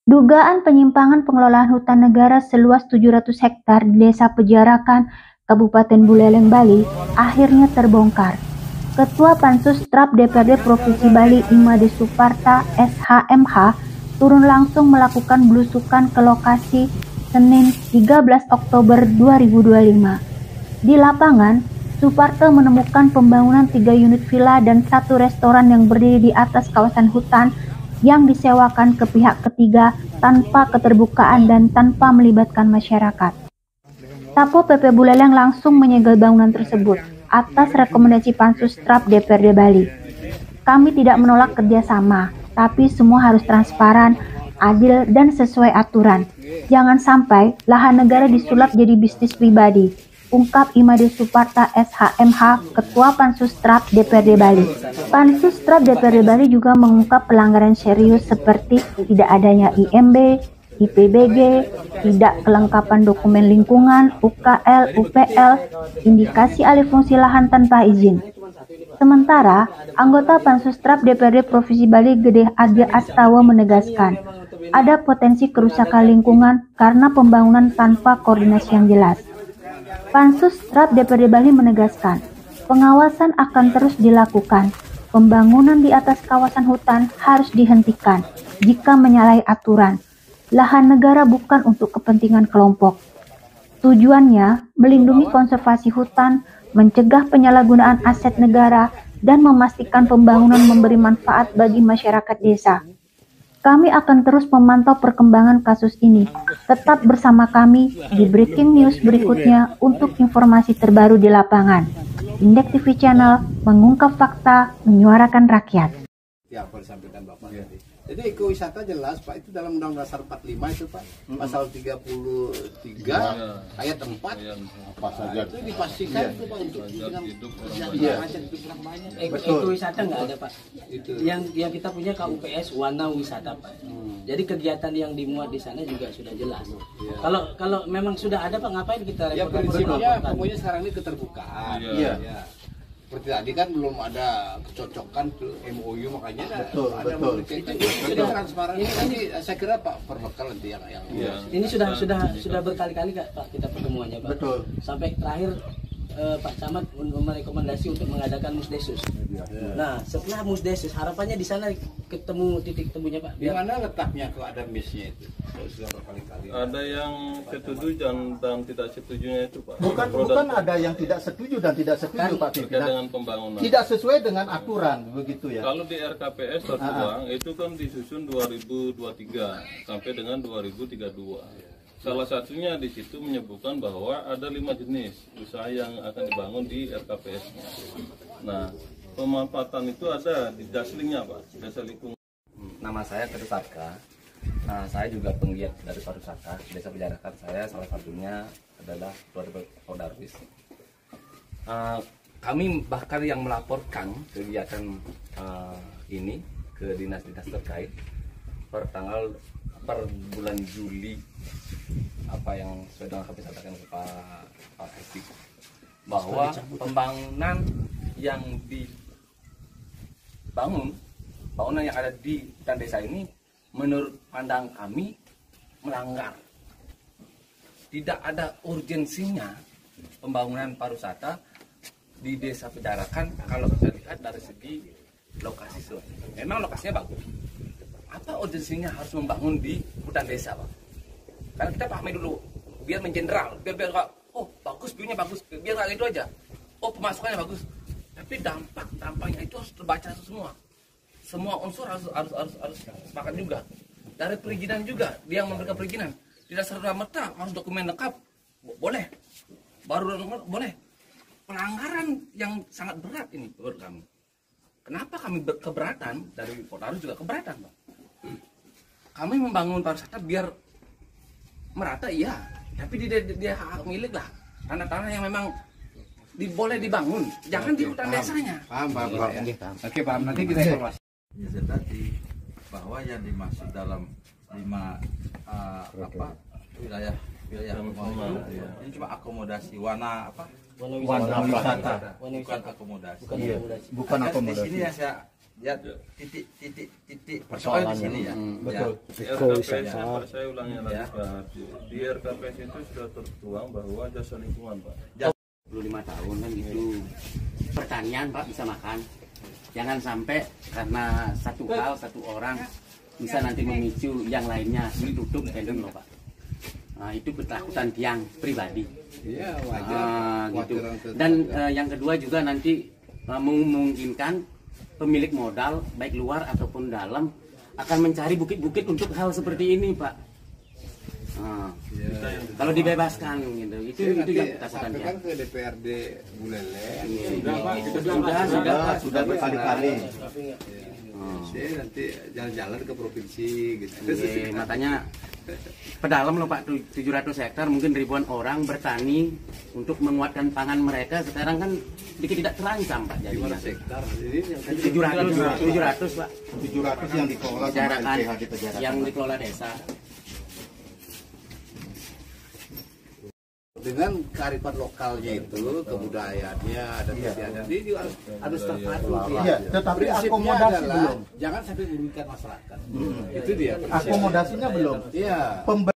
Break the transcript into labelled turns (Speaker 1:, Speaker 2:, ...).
Speaker 1: Dugaan penyimpangan pengelolaan hutan negara seluas 700 hektar di Desa Pejarakan, Kabupaten Buleleng, Bali, akhirnya terbongkar. Ketua Pansus TRAP DPRD Provinsi Bali Imade Suparta SHMH turun langsung melakukan belusukan ke lokasi Senin 13 Oktober 2025. Di lapangan, Suparta menemukan pembangunan 3 unit villa dan 1 restoran yang berdiri di atas kawasan hutan yang disewakan ke pihak ketiga tanpa keterbukaan dan tanpa melibatkan masyarakat. Sapo PP Buleleng langsung menyegel bangunan tersebut atas rekomendasi Pansus TRAP DPRD Bali. Kami tidak menolak kerjasama, tapi semua harus transparan, adil, dan sesuai aturan. Jangan sampai lahan negara disulap jadi bisnis pribadi, ungkap Imade Suparta SHMH, Ketua Pansus TRAP DPRD Bali. Pansus TRAP DPRD Bali juga mengungkap pelanggaran serius seperti tidak adanya IMB, IPBG, tidak kelengkapan dokumen lingkungan, UKL, UPL, indikasi alih fungsi lahan tanpa izin. Sementara, anggota Pansus TRAP DPRD Provinsi Bali Gede Age Astawa menegaskan, ada potensi kerusakan lingkungan karena pembangunan tanpa koordinasi yang jelas. Pansus TRAP DPRD Bali menegaskan, pengawasan akan terus dilakukan. Pembangunan di atas kawasan hutan harus dihentikan jika menyalahi aturan. Lahan negara bukan untuk kepentingan kelompok. Tujuannya melindungi konservasi hutan, mencegah penyalahgunaan aset negara, dan memastikan pembangunan memberi manfaat bagi masyarakat desa. Kami akan terus memantau perkembangan kasus ini. Tetap bersama kami di Breaking News berikutnya untuk informasi terbaru di lapangan. Indek TV Channel mengungkap fakta, menyuarakan rakyat.
Speaker 2: Ya, apa disampaikan Bapak tadi. Jadi ekowisata jelas Pak, itu dalam Undang-Undang Dasar 45 itu Pak, pasal 33 ayat 4 apa saja itu dipastikan itu Pak untuk hidup orang banyak.
Speaker 3: Ekowisata nggak ada Pak. Itu. Yang kita punya KUPS Wana Wisata Pak. Jadi kegiatan yang dimuat di sana juga sudah jelas. Kalau memang sudah ada Pak, ngapain kita repot-repot?
Speaker 2: Ya prinsipnya pokoknya sekarang ini keterbukaan. Iya. Seperti tadi kan belum ada kecocokan tuh MOU, makanya
Speaker 3: betul.
Speaker 2: Itu transparan. Ini saya kira Pak perbekal nanti yang
Speaker 3: ini sudah berkali-kali Pak kita pertemuannya Pak. Betul. Sampai terakhir Pak Camat merekomendasi untuk mengadakan musdesus. Nah, setelah musdesus harapannya di sana ketemu titik temunya Pak.
Speaker 2: Di mana letaknya kalau ada miss-nya itu? Sudah berkali-kali.
Speaker 4: Ada yang setuju dan tidak setujunya itu Pak.
Speaker 5: Bukan ada yang tidak setuju dan tidak setuju Pak.
Speaker 4: Terkait dengan pembangunan.
Speaker 5: Tidak sesuai dengan aturan begitu ya.
Speaker 4: Kalau di RKPS tertuang itu kan disusun 2023 sampai dengan 2032. Salah satunya di situ menyebutkan bahwa ada 5 jenis usaha yang akan dibangun di RKPS-nya. Nah, pemanfaatan itu ada di daslingnya Pak, desa lingkungan.
Speaker 6: Nama saya Teguh Sarka. Nah, saya juga penggiat dari pariwisata. Desa Pejarakan saya salah satunya adalah keluarga Pak Darwis. Kami bahkan yang melaporkan kegiatan ini ke dinas-dinas terkait per bulan Juli, apa yang sudah kami sampaikan ke Pak Esti, bahwa pembangunan yang bangunan yang ada di hutan desa ini menurut pandang kami melanggar. Tidak ada urgensinya pembangunan pariwisata di Desa Pejarakan kalau kita lihat dari segi lokasi. Memang lokasinya bagus. Apa urgensinya harus membangun di hutan desa Pak? Karena kita pahami dulu, biar mengeneral, biar oh bagus, view-nya bagus, biar nggak gitu aja. Oh pemasukannya bagus, tapi dampaknya itu harus terbaca semua. Semua unsur harus sepakat juga. Dari perizinan juga, dia yang memberikan perizinan. Tidak serta-merta harus dokumen lengkap, boleh. Baru boleh. Pelanggaran yang sangat berat ini menurut kami. Kenapa kami keberatan, dari Polres juga keberatan Pak. Kami membangun pariwisata biar merata iya, tapi dia hak milik lah. Tanah-tanah yang memang boleh dibangun, jangan di hutan desanya.
Speaker 2: Paham. Oke, paham. Nanti kita informasi.
Speaker 7: Ya tadi bahwa yang dimaksud dalam 5 wilayah ini cuma akomodasi wana wisata, bukan akomodasi.
Speaker 5: Bukan akomodasi.
Speaker 7: Di sini yang saya Ya, titik persoalan di sini ya.
Speaker 5: Betul.
Speaker 4: RKPS Pak, saya ulangi lagi Pak. Di RKPS itu sudah tertuang bahwa jasa lingkungan Pak.
Speaker 3: 25 tahun kan itu pertanian Pak bisa makan. Jangan sampai karena satu hal satu orang bisa nanti memicu yang lainnya ditutup gitu loh Pak. Nah, itu ketakutan tiang pribadi.
Speaker 2: Iya, wajar.
Speaker 3: Gitu. Dan yang kedua juga nanti memungkinkan pemilik modal baik luar ataupun dalam akan mencari bukit-bukit untuk hal seperti ini Pak. Kalau dibebaskan gitu, itu yang kita
Speaker 2: sampaikan ke DPRD Buleleng.
Speaker 5: Sudah berkali-kali.
Speaker 2: Nanti jalan-jalan ke provinsi gitu.
Speaker 3: Makanya pedalam loh Pak, 700 hektar mungkin ribuan orang bertani untuk menguatkan pangan mereka. Sekarang kan sedikit tidak terancam Pak jadinya.
Speaker 2: 500 hektar.
Speaker 3: 700 Pak.
Speaker 5: 700 yang dikelola sama LPH di Pejarakan.
Speaker 3: Yang dikelola desa.
Speaker 2: Dengan kearifan lokalnya itu, kebudayaannya dan istiadatnya, dia juga harus terpadu.
Speaker 5: Iya, tetapi
Speaker 2: Prinsipnya
Speaker 5: akomodasi
Speaker 2: adalah
Speaker 5: belum.
Speaker 2: jangan sampai merugikan masyarakat. Itu dia.
Speaker 5: Akomodasinya belum.
Speaker 2: Iya.